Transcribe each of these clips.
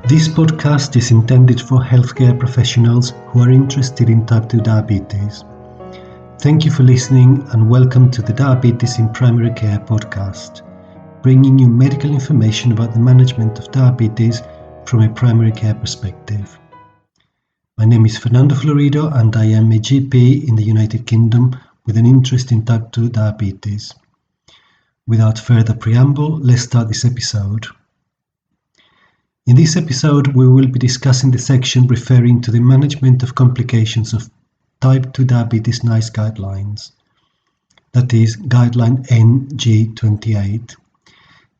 This podcast is intended for healthcare professionals who are interested in type 2 diabetes. Thank you for listening and welcome to the Diabetes in Primary Care podcast, bringing you medical information about the management of diabetes from a primary care perspective. My name is Fernando Florido and I am a GP in the United Kingdom with an interest in type 2 diabetes. Without further preamble, let's start this episode. In this episode, we will be discussing the section referring to the management of complications of type 2 diabetes NICE Guidelines, that is, Guideline NG28.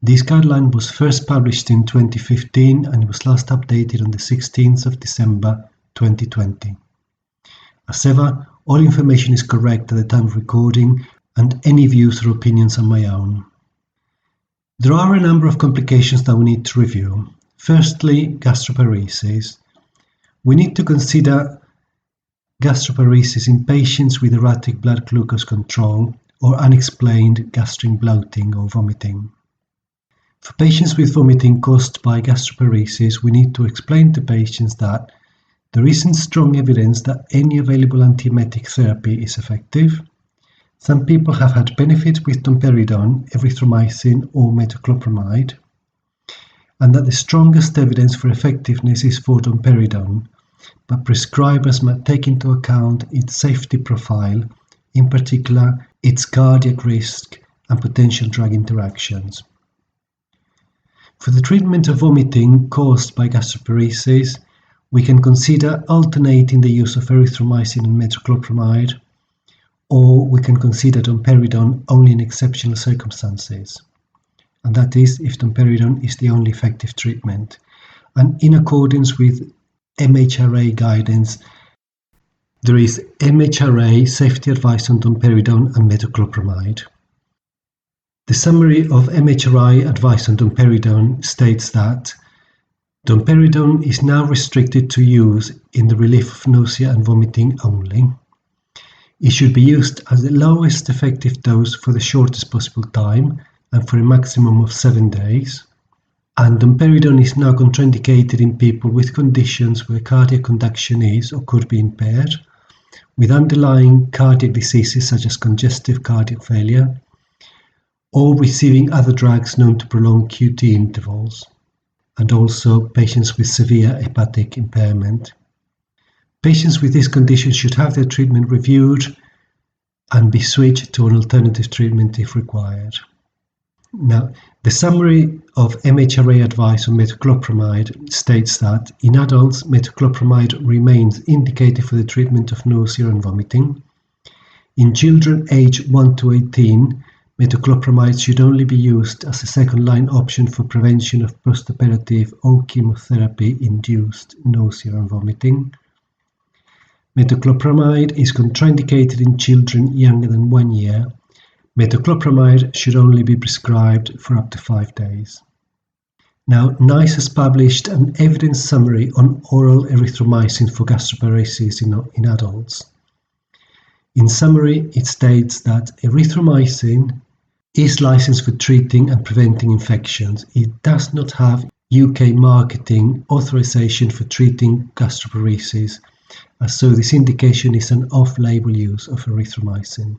This guideline was first published in 2015 and was last updated on the 16th of December 2020. As ever, all information is correct at the time of recording and any views or opinions are my own. There are a number of complications that we need to review. Firstly, gastroparesis. We need to consider gastroparesis in patients with erratic blood glucose control or unexplained gastric bloating or vomiting. For patients with vomiting caused by gastroparesis, we need to explain to patients that there isn't strong evidence that any available antiemetic therapy is effective. Some people have had benefit with domperidone, erythromycin or metoclopramide, and that the strongest evidence for effectiveness is for domperidone, but prescribers must take into account its safety profile, in particular its cardiac risk and potential drug interactions. For the treatment of vomiting caused by gastroparesis, we can consider alternating the use of erythromycin and metoclopramide, or we can consider domperidone only in exceptional circumstances. And that is if domperidone is the only effective treatment. And in accordance with MHRA guidance, there is MHRA safety advice on domperidone and metoclopramide. The summary of MHRA advice on domperidone states that domperidone is now restricted to use in the relief of nausea and vomiting only. It should be used as the lowest effective dose for the shortest possible time and for a maximum of 7 days. And domperidone is now contraindicated in people with conditions where cardiac conduction is or could be impaired, with underlying cardiac diseases such as congestive cardiac failure, or receiving other drugs known to prolong QT intervals, and also patients with severe hepatic impairment. Patients with this condition should have their treatment reviewed and be switched to an alternative treatment if required. Now, the summary of MHRA advice on metoclopramide states that in adults, metoclopramide remains indicated for the treatment of nausea and vomiting. In children aged 1 to 18, metoclopramide should only be used as a second-line option for prevention of postoperative or chemotherapy-induced nausea and vomiting. Metoclopramide is contraindicated in children younger than 1 year. Metoclopramide should only be prescribed for up to 5 days. Now, NICE has published an evidence summary on oral erythromycin for gastroparesis in adults. In summary, it states that erythromycin is licensed for treating and preventing infections. It does not have UK marketing authorization for treating gastroparesis, so this indication is an off-label use of erythromycin.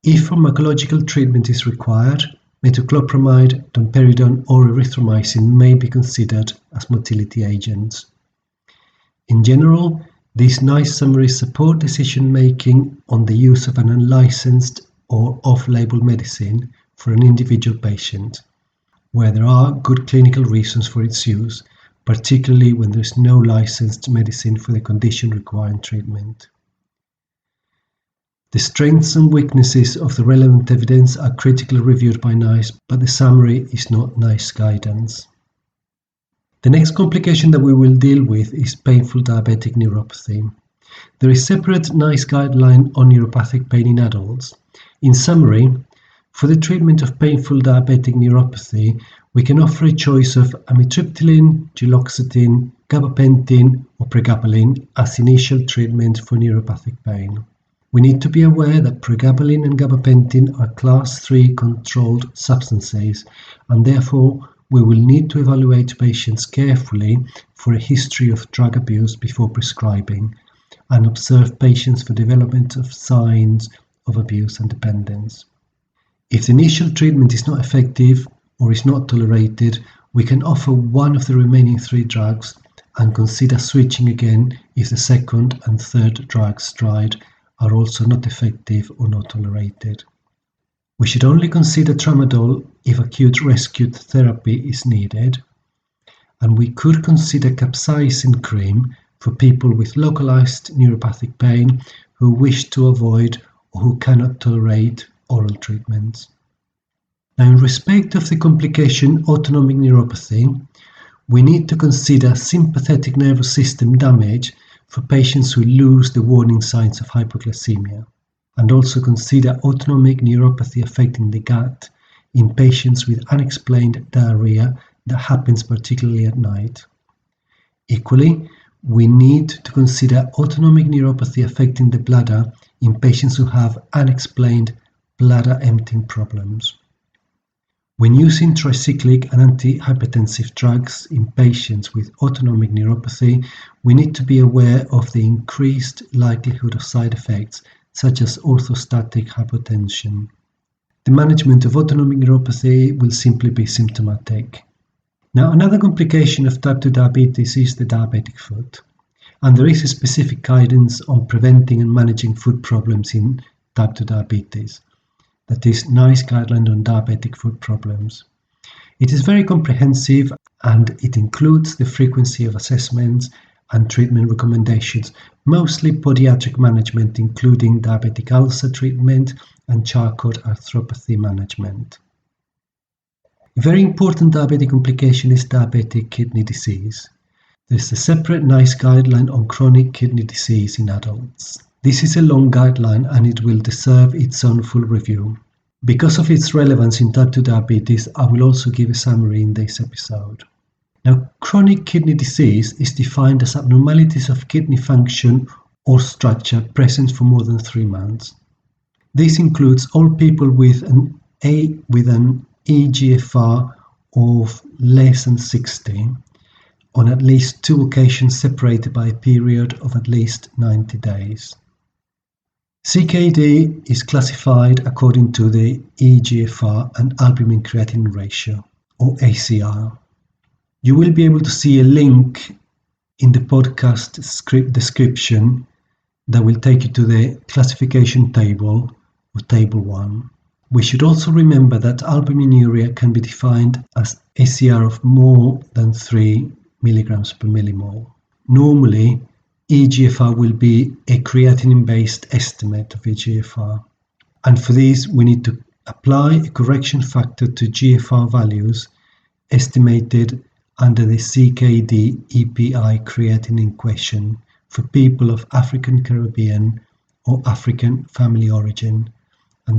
If pharmacological treatment is required, metoclopramide, domperidone or erythromycin may be considered as motility agents. In general, these NICE summaries support decision-making on the use of an unlicensed or off-label medicine for an individual patient, where there are good clinical reasons for its use, particularly when there is no licensed medicine for the condition requiring treatment. The strengths and weaknesses of the relevant evidence are critically reviewed by NICE, but the summary is not NICE guidance. The next complication that we will deal with is painful diabetic neuropathy. There is separate NICE guideline on neuropathic pain in adults. In summary, for the treatment of painful diabetic neuropathy, we can offer a choice of amitriptyline, duloxetine, gabapentin, or pregabalin as initial treatment for neuropathic pain. We need to be aware that pregabalin and gabapentin are class 3 controlled substances, and therefore we will need to evaluate patients carefully for a history of drug abuse before prescribing and observe patients for development of signs of abuse and dependence. If the initial treatment is not effective or is not tolerated, we can offer one of the remaining 3 drugs and consider switching again if the second and third drugs tried are also not effective or not tolerated. We should only consider tramadol if acute rescue therapy is needed, and we could consider capsaicin cream for people with localized neuropathic pain who wish to avoid or who cannot tolerate oral treatments. Now, in respect of the complication autonomic neuropathy, we need to consider sympathetic nervous system damage for patients who lose the warning signs of hypoglycemia, and also consider autonomic neuropathy affecting the gut in patients with unexplained diarrhea that happens particularly at night. Equally, we need to consider autonomic neuropathy affecting the bladder in patients who have unexplained bladder emptying problems. When using tricyclic and antihypertensive drugs in patients with autonomic neuropathy, we need to be aware of the increased likelihood of side effects such as orthostatic hypotension. The management of autonomic neuropathy will simply be symptomatic. Now, another complication of type 2 diabetes is the diabetic foot, and there is a specific guidance on preventing and managing foot problems in type 2 diabetes. That is NICE Guideline on diabetic foot problems. It is very comprehensive and it includes the frequency of assessments and treatment recommendations, mostly podiatric management, including diabetic ulcer treatment and Charcot arthropathy management. A very important diabetic complication is diabetic kidney disease. There is a separate NICE guideline on chronic kidney disease in adults. This is a long guideline and it will deserve its own full review. Because of its relevance in type 2 diabetes, I will also give a summary in this episode. Now, chronic kidney disease is defined as abnormalities of kidney function or structure present for more than 3 months. This includes all people with an eGFR of less than 60 on at least 2 occasions separated by a period of at least 90 days. CKD is classified according to the eGFR and albumin creatinine ratio, or ACR. You will be able to see a link in the podcast script description that will take you to the classification table, or Table 1. We should also remember that albuminuria can be defined as ACR of more than 3 milligrams per millimole. Normally, eGFR will be a creatinine-based estimate of eGFR, and for this we need to apply a correction factor to GFR values estimated under the CKD-EPI creatinine equation for people of African Caribbean or African family origin, and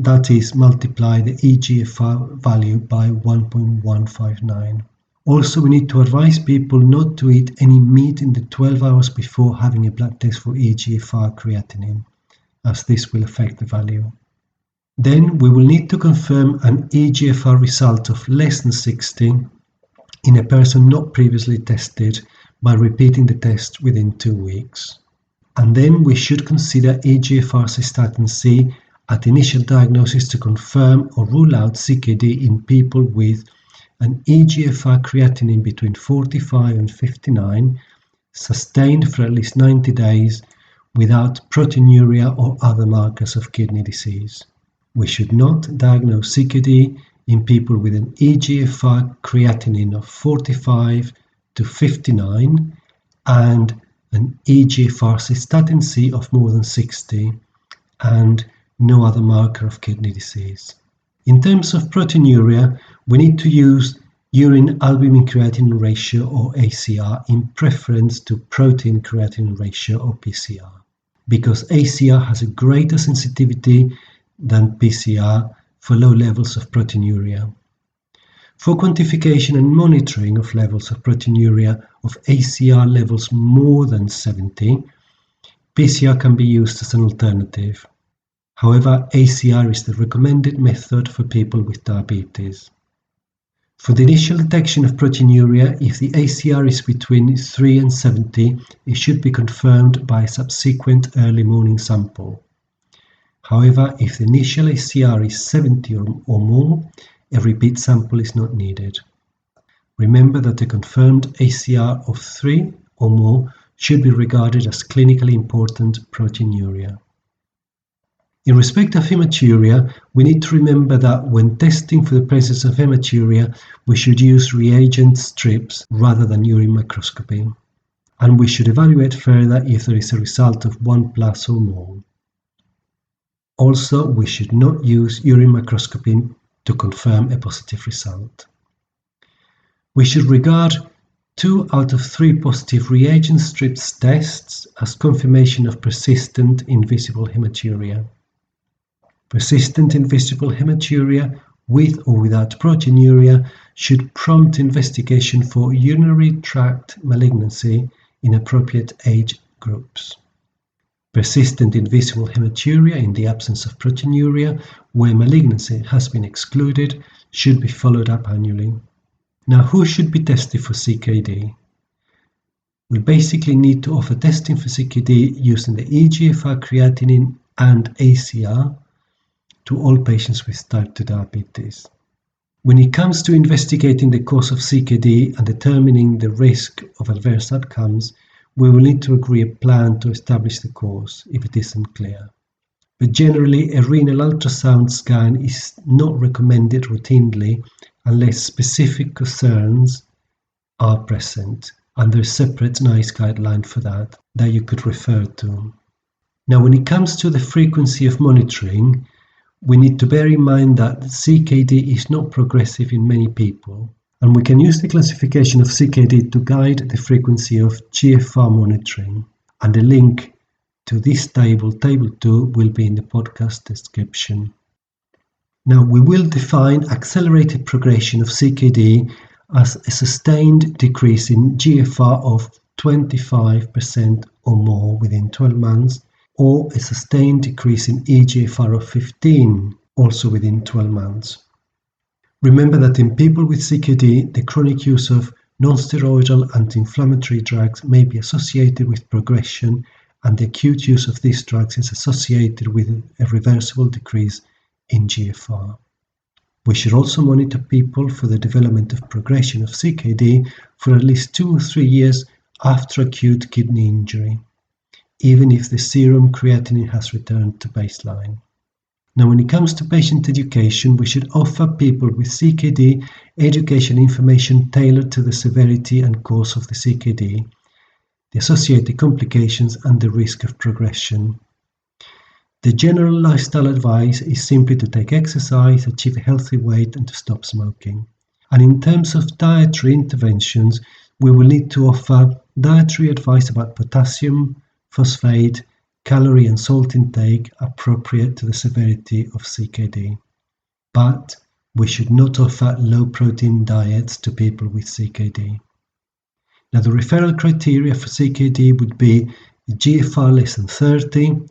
that is multiply the eGFR value by 1.159. Also, we need to advise people not to eat any meat in the 12 hours before having a blood test for eGFR creatinine, as this will affect the value. Then we will need to confirm an eGFR result of less than 60 in a person not previously tested by repeating the test within 2 weeks. And then we should consider eGFR cystatin C at initial diagnosis to confirm or rule out CKD in people with an eGFR creatinine between 45 and 59, sustained for at least 90 days without proteinuria or other markers of kidney disease. We should not diagnose CKD in people with an eGFR creatinine of 45 to 59 and an eGFR cystatin C of more than 60 and no other marker of kidney disease. In terms of proteinuria, we need to use urine albumin creatinine ratio, or ACR, in preference to protein creatinine ratio, or PCR, because ACR has a greater sensitivity than PCR for low levels of proteinuria. For quantification and monitoring of levels of proteinuria of ACR levels more than 70, PCR can be used as an alternative. However, ACR is the recommended method for people with diabetes. For the initial detection of proteinuria, if the ACR is between 3 and 70, it should be confirmed by a subsequent early morning sample. However, if the initial ACR is 70 or more, a repeat sample is not needed. Remember that a confirmed ACR of 3 or more should be regarded as clinically important proteinuria. In respect of hematuria, we need to remember that when testing for the presence of hematuria, we should use reagent strips rather than urine microscopy, and we should evaluate further if there is a result of 1+ or more. Also, we should not use urine microscopy to confirm a positive result. We should regard 2 out of 3 positive reagent strips tests as confirmation of persistent invisible hematuria. Persistent invisible hematuria with or without proteinuria should prompt investigation for urinary tract malignancy in appropriate age groups. Persistent invisible hematuria in the absence of proteinuria, where malignancy has been excluded, should be followed up annually. Now, who should be tested for CKD? We basically need to offer testing for CKD using the eGFR, creatinine and ACR to all patients with type 2 diabetes. When it comes to investigating the cause of CKD and determining the risk of adverse outcomes, we will need to agree a plan to establish the cause if it isn't clear. But generally, a renal ultrasound scan is not recommended routinely unless specific concerns are present, and there is a separate NICE guideline for that you could refer to. Now, when it comes to the frequency of monitoring, we need to bear in mind that CKD is not progressive in many people, and we can use the classification of CKD to guide the frequency of GFR monitoring, and the link to this table 2, will be in the podcast description. Now, we will define accelerated progression of CKD as a sustained decrease in GFR of 25% or more within 12 months, or a sustained decrease in eGFR of 15, also within 12 months. Remember that in people with CKD, the chronic use of non-steroidal anti-inflammatory drugs may be associated with progression, and the acute use of these drugs is associated with a reversible decrease in GFR. We should also monitor people for the development of progression of CKD for at least 2 or 3 years after acute kidney injury, even if the serum creatinine has returned to baseline. Now, when it comes to patient education, we should offer people with CKD education information tailored to the severity and cause of the CKD, the associated complications, and the risk of progression. The general lifestyle advice is simply to take exercise, achieve a healthy weight, and to stop smoking. And in terms of dietary interventions, we will need to offer dietary advice about potassium, phosphate, calorie and salt intake appropriate to the severity of CKD. But we should not offer low-protein diets to people with CKD. Now, the referral criteria for CKD would be GFR less than 30,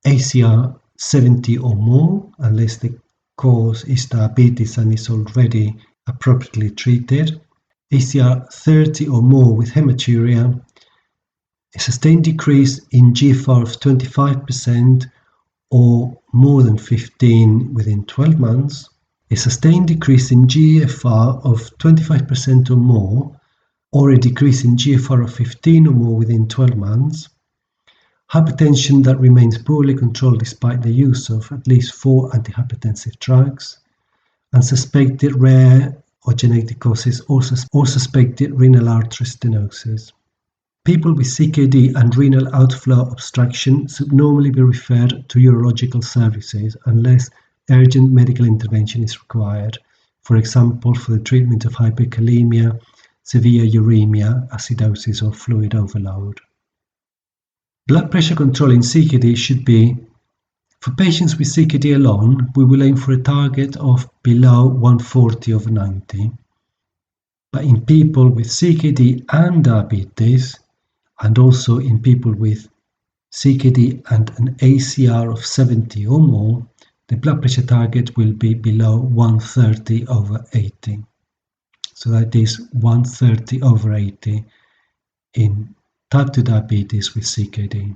ACR 70 or more, unless the cause is diabetes and is already appropriately treated, ACR 30 or more with hematuria, a sustained decrease in GFR of 25% or more than 15 within 12 months, a sustained decrease in GFR of 25% or more, or a decrease in GFR of 15 or more within 12 months, hypertension that remains poorly controlled despite the use of at least 4 antihypertensive drugs, and suspected rare or genetic causes or suspected renal artery stenosis. People with CKD and renal outflow obstruction should normally be referred to urological services unless urgent medical intervention is required, for example, for the treatment of hyperkalemia, severe uremia, acidosis, or fluid overload. Blood pressure control in CKD should be, for patients with CKD alone, we will aim for a target of below 140/90. But in people with CKD and diabetes, and also in people with CKD and an ACR of 70 or more, the blood pressure target will be below 130/80. So that is 130/80 in type 2 diabetes with CKD.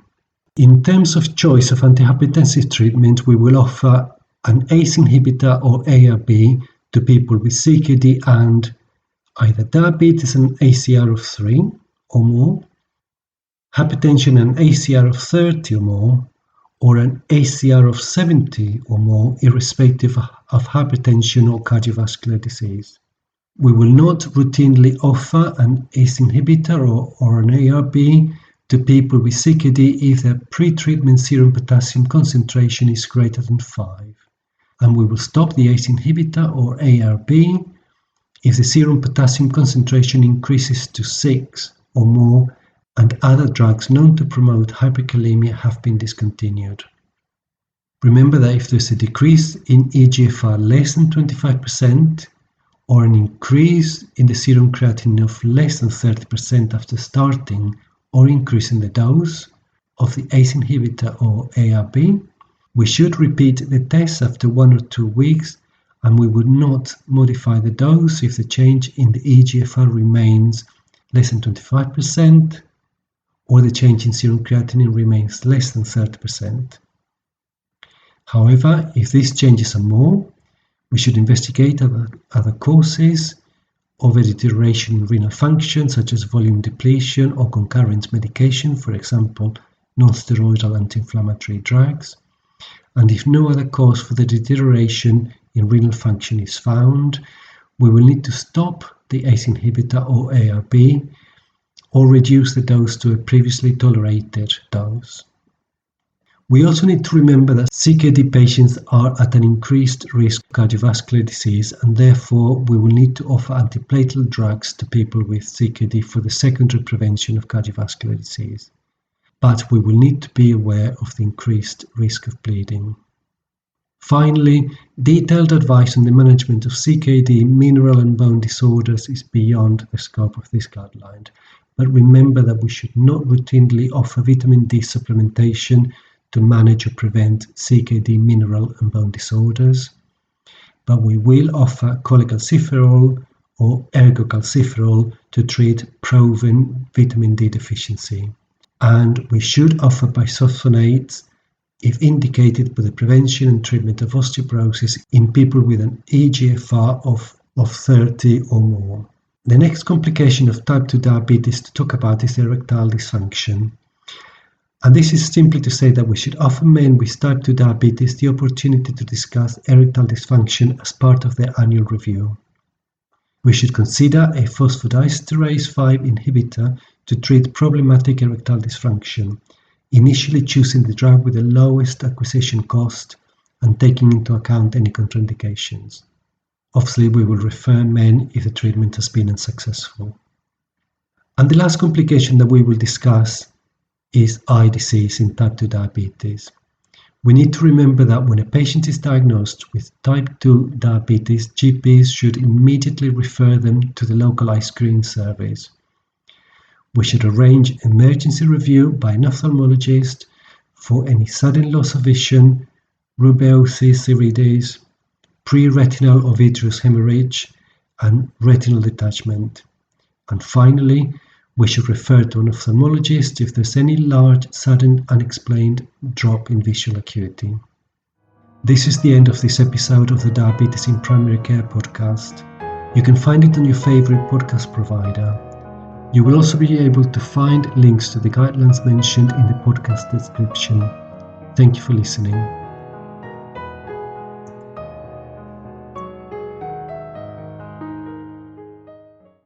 In terms of choice of antihypertensive treatment, we will offer an ACE inhibitor or ARB to people with CKD and either diabetes and ACR of 3 or more, hypertension and ACR of 30 or more, or an ACR of 70 or more, irrespective of hypertension or cardiovascular disease. We will not routinely offer an ACE inhibitor or an ARB to people with CKD if their pre-treatment serum potassium concentration is greater than 5. And we will stop the ACE inhibitor or ARB if the serum potassium concentration increases to 6 or more and other drugs known to promote hyperkalemia have been discontinued. Remember that if there's a decrease in eGFR less than 25% or an increase in the serum creatinine of less than 30% after starting or increasing the dose of the ACE inhibitor or ARB, we should repeat the test after 1 or 2 weeks, and we would not modify the dose if the change in the eGFR remains less than 25% or the change in serum creatinine remains less than 30%. However, if these changes are more, we should investigate other causes of a deterioration in renal function, such as volume depletion or concurrent medication, for example, non-steroidal anti-inflammatory drugs. And if no other cause for the deterioration in renal function is found, we will need to stop the ACE inhibitor or ARB or reduce the dose to a previously tolerated dose. We also need to remember that CKD patients are at an increased risk of cardiovascular disease, and therefore we will need to offer antiplatelet drugs to people with CKD for the secondary prevention of cardiovascular disease. But we will need to be aware of the increased risk of bleeding. Finally, detailed advice on the management of CKD, mineral and bone disorders is beyond the scope of this guideline. But remember that we should not routinely offer vitamin D supplementation to manage or prevent CKD, mineral and bone disorders. But we will offer cholecalciferol or ergocalciferol to treat proven vitamin D deficiency. And we should offer bisphosphonates if indicated for the prevention and treatment of osteoporosis in people with an eGFR of 30 or more. The next complication of type 2 diabetes to talk about is erectile dysfunction. And this is simply to say that we should offer men with type 2 diabetes the opportunity to discuss erectile dysfunction as part of their annual review. We should consider a phosphodiesterase 5 inhibitor to treat problematic erectile dysfunction, initially choosing the drug with the lowest acquisition cost and taking into account any contraindications. Obviously, we will refer men if the treatment has been unsuccessful. And the last complication that we will discuss is eye disease in type 2 diabetes. We need to remember that when a patient is diagnosed with type 2 diabetes, GPs should immediately refer them to the local eye screening service. We should arrange emergency review by an ophthalmologist for any sudden loss of vision, rubeosis iridis, pre-retinal or vitreous hemorrhage, and retinal detachment. And finally, we should refer to an ophthalmologist if there's any large, sudden, unexplained drop in visual acuity. This is the end of this episode of the Diabetes in Primary Care podcast. You can find it on your favorite podcast provider. You will also be able to find links to the guidelines mentioned in the podcast description. Thank you for listening.